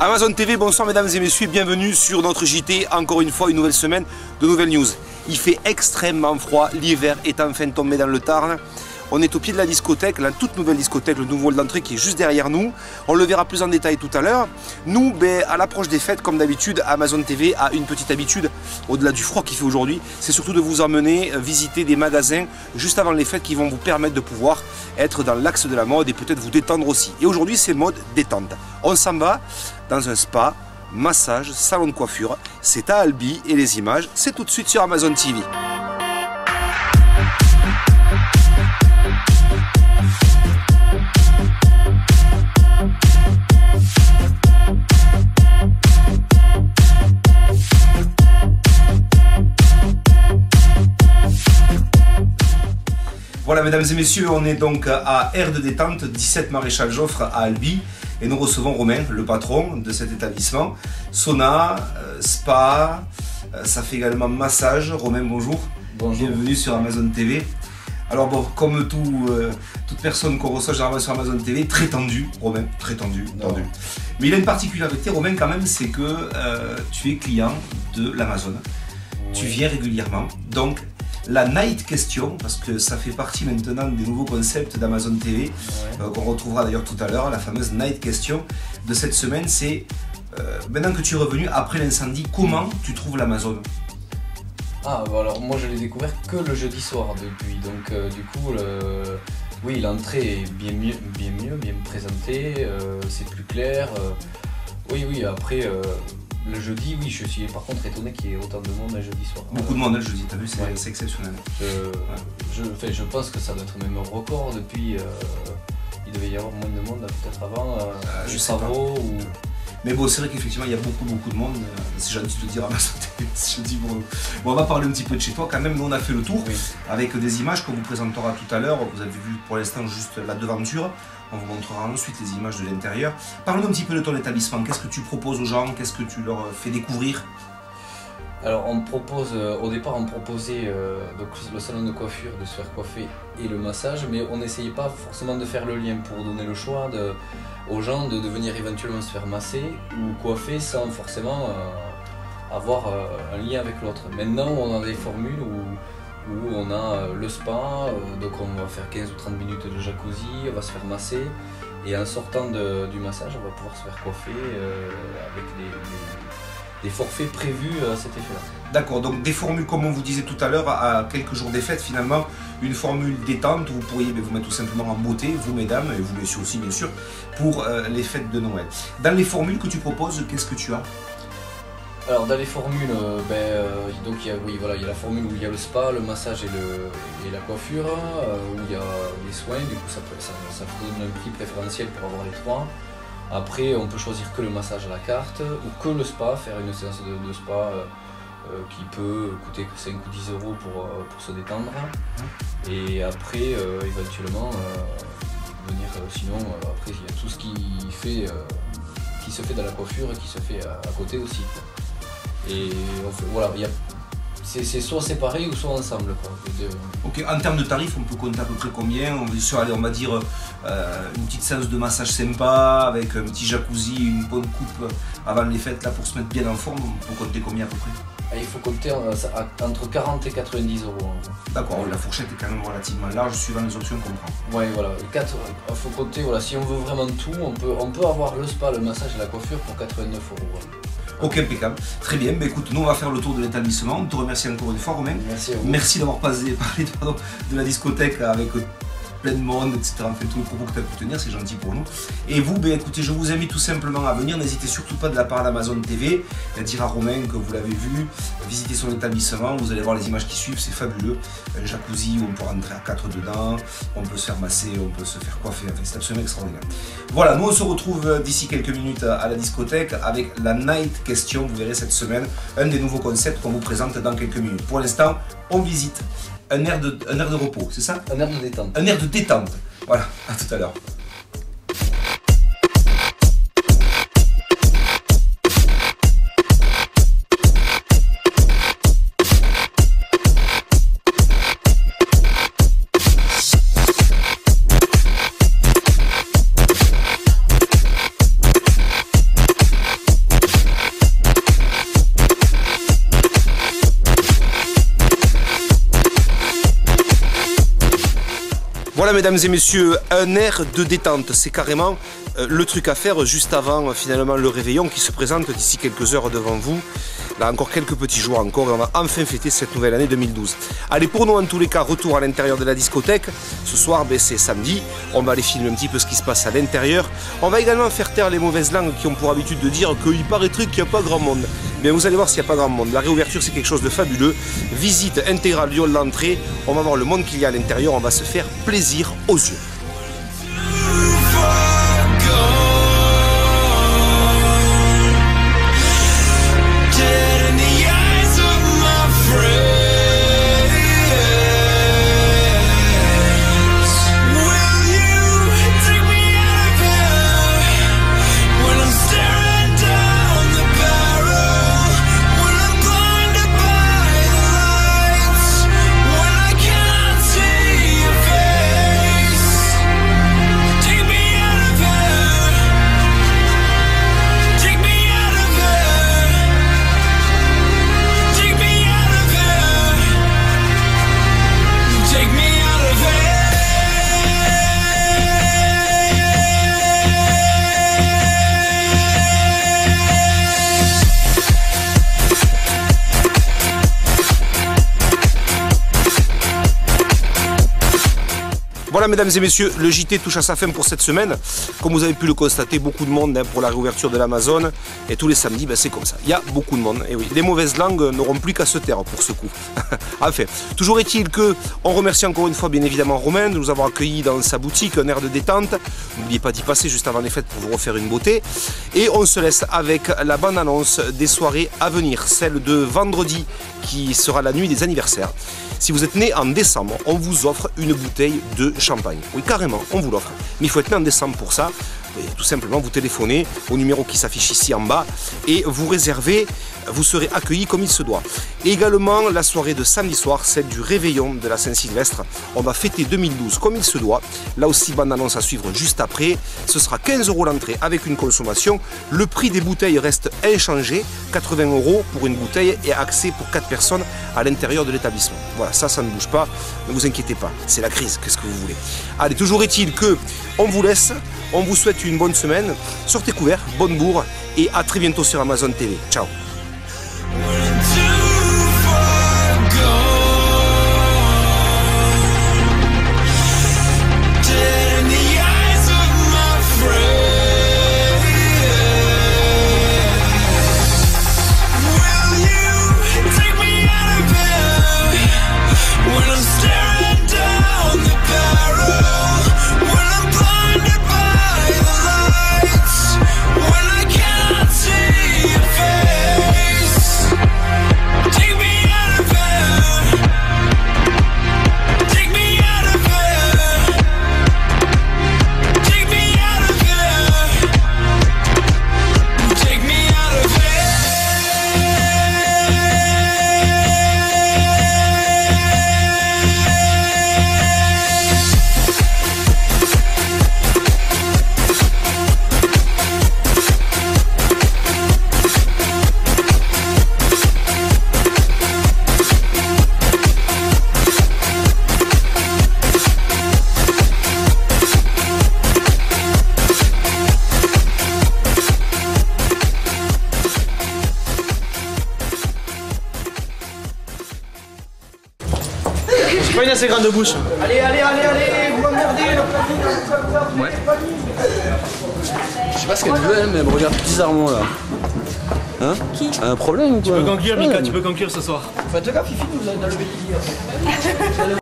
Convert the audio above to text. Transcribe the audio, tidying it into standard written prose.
Amazon TV, bonsoir mesdames et messieurs, bienvenue sur notre JT, encore une fois une nouvelle semaine de nouvelles news. Il fait extrêmement froid, l'hiver est enfin tombé dans le Tarn. On est au pied de la discothèque, la toute nouvelle discothèque, le nouveau hall d'entrée qui est juste derrière nous. On le verra plus en détail tout à l'heure. Nous, à l'approche des fêtes, comme d'habitude, Amazon TV a une petite habitude, au-delà du froid qu'il fait aujourd'hui, c'est surtout de vous emmener visiter des magasins juste avant les fêtes qui vont vous permettre de pouvoir être dans l'axe de la mode et peut-être vous détendre aussi. Et aujourd'hui, c'est mode détente. On s'en va dans un spa, massage, salon de coiffure. C'est à Albi et les images, c'est tout de suite sur Amazon TV. Voilà mesdames et messieurs, on est donc à Aire de Détente, 17 Maréchal Joffre à Albi et nous recevons Romain, le patron de cet établissement. Sauna, spa, ça fait également massage. Romain, bonjour. Bonjour. Bienvenue sur Amazon TV. Alors bon, comme toute personne qu'on reçoit généralement sur Amazon TV, très tendu, Romain, très tendu. Mais il a une particularité, Romain, quand même, c'est que tu es client de l'Amazon. Oui. Tu viens régulièrement, donc la night question, parce que ça fait partie maintenant des nouveaux concepts d'Amazon TV, qu'on retrouvera d'ailleurs tout à l'heure, la fameuse night question de cette semaine, c'est maintenant que tu es revenu après l'incendie, comment tu trouves l'Amazon? Ah, bah alors moi je l'ai découvert que le jeudi soir depuis, donc du coup, oui, l'entrée est bien présentée, c'est plus clair, oui, après... le jeudi, oui, je suis par contre étonné qu'il y ait autant de monde un jeudi soir. Beaucoup de monde le jeudi, t'as vu, c'est exceptionnel. Je pense que ça doit être même un record depuis. Il devait y avoir moins de monde peut-être avant, je sais pas. Mais bon, c'est vrai qu'effectivement, il y a beaucoup de monde. C'est gentil de te dire Amazon TV, je dis bon. Bon, on va parler un petit peu de chez toi quand même. Nous, on a fait le tour avec des images qu'on vous présentera tout à l'heure. Vous avez vu pour l'instant juste la devanture. On vous montrera ensuite les images de l'intérieur. Parle-nous un petit peu de ton établissement. Qu'est-ce que tu proposes aux gens? Qu'est-ce que tu leur fais découvrir? Alors, on propose, au départ, on proposait donc, le salon de coiffure, de se faire coiffer et le massage, mais on n'essayait pas forcément de faire le lien pour donner le choix aux gens de venir éventuellement se faire masser ou coiffer sans forcément avoir un lien avec l'autre. Maintenant, on a des formules où on a le spa, donc on va faire 15 ou 30 minutes de jacuzzi, on va se faire masser et en sortant du massage, on va pouvoir se faire coiffer avec des forfaits prévus à cet effet-là. D'accord, donc des formules comme on vous disait tout à l'heure, à quelques jours des fêtes finalement, une formule détente où vous pourriez vous mettre tout simplement en beauté, vous mesdames, et vous messieurs aussi bien sûr, pour les fêtes de Noël. Dans les formules que tu proposes, qu'est-ce que tu as? Alors dans les formules, donc il y a la formule où il y a le spa, le massage et la coiffure, où il y a les soins, du coup ça donne un prix préférentiel pour avoir les trois. Après on peut choisir que le massage à la carte ou que le spa, faire une séance de spa qui peut coûter 5 ou 10 euros pour se détendre. Et après éventuellement venir, sinon après il y a tout ce qui se fait dans la coiffure et qui se fait à côté aussi. Et voilà, c'est soit séparé ou soit ensemble. Ok, en termes de tarifs, on peut compter à peu près combien? On va dire une petite séance de massage sympa, avec un petit jacuzzi, une bonne coupe avant les fêtes là, pour se mettre bien en forme, on peut compter combien à peu près? Il faut compter entre 40 et 90 euros. D'accord, la fourchette est quand même relativement large suivant les options qu'on prend. Oui, voilà, il faut compter, voilà, si on veut vraiment tout, on peut avoir le spa, le massage et la coiffure pour 89 euros. Voilà. Ok, impeccable. Très bien. Écoute, nous on va faire le tour de l'établissement. On te remercie encore une fois, Romain. Merci à vous. Merci d'avoir parlé de la discothèque avec plein de monde, etc. En fait, tous les propos que tu as pu tenir, c'est gentil pour nous. Et vous, écoutez, je vous invite tout simplement à venir. N'hésitez surtout pas de la part d'Amazon TV à dire à Romain que vous l'avez vu, visiter son établissement. Vous allez voir les images qui suivent, c'est fabuleux. Un jacuzzi où on peut rentrer à 4 dedans, on peut se faire masser, on peut se faire coiffer. Enfin, c'est absolument extraordinaire. Voilà, nous on se retrouve d'ici quelques minutes à la discothèque avec la night question. Vous verrez cette semaine un des nouveaux concepts qu'on vous présente dans quelques minutes. Pour l'instant, on visite un air de repos, c'est ça? Un air de détente. Un air de détente. Voilà, à tout à l'heure. Voilà mesdames et messieurs, un air de détente, c'est carrément le truc à faire juste avant finalement le réveillon qui se présente d'ici quelques heures devant vous. Là encore quelques petits jours encore et on va enfin fêter cette nouvelle année 2012. Allez, pour nous en tous les cas, retour à l'intérieur de la discothèque. Ce soir c'est samedi, on va aller filmer un petit peu ce qui se passe à l'intérieur. On va également faire taire les mauvaises langues qui ont pour habitude de dire qu'il paraîtrait qu'il n'y a pas grand monde. Bien, vous allez voir s'il n'y a pas grand monde. La réouverture c'est quelque chose de fabuleux. Visite intégrale du hall d'entrée, on va voir le monde qu'il y a à l'intérieur, on va se faire plaisir aux yeux. Voilà mesdames et messieurs, le JT touche à sa fin pour cette semaine. Comme vous avez pu le constater, beaucoup de monde pour la réouverture de l'Amazon. Et tous les samedis, c'est comme ça. Il y a beaucoup de monde. Et oui, les mauvaises langues n'auront plus qu'à se taire pour ce coup. Enfin, toujours est-il que on remercie encore une fois bien évidemment Romain de nous avoir accueillis dans sa boutique, un air de détente. N'oubliez pas d'y passer juste avant les fêtes pour vous refaire une beauté. Et on se laisse avec la bande-annonce des soirées à venir. Celle de vendredi qui sera la nuit des anniversaires. Si vous êtes né en décembre, on vous offre une bouteille de champagne. Oui, carrément, on vous l'offre. Mais il faut être né en décembre pour ça. Tout simplement, vous téléphonez au numéro qui s'affiche ici en bas et vous réservez, vous serez accueilli comme il se doit. Et également, la soirée de samedi soir, celle du réveillon de la Saint-Sylvestre. On va fêter 2012 comme il se doit. Là aussi, bande annonce à suivre juste après. Ce sera 15 € l'entrée avec une consommation. Le prix des bouteilles reste inchangé, 80 € pour une bouteille et accès pour 4 personnes à l'intérieur de l'établissement. Voilà, ça ne bouge pas, ne vous inquiétez pas, c'est la crise, qu'est-ce que vous voulez. Allez, toujours est-il que on vous laisse, on vous souhaite une bonne semaine, sortez couverts, bonne bourre et à très bientôt sur Amazon TV. Ciao. J'ai pas une assez grande bouche. Allez, vous m'emmerdez. Ouais. Je sais pas ce qu'elle veut, mais elle me regarde bizarrement là. Hein? Qui? Un problème ou quoi? Tu peux conclure, Mika, tu peux conclure ce soir. Faites gaffe, Fifi, vous avez dans le bélier.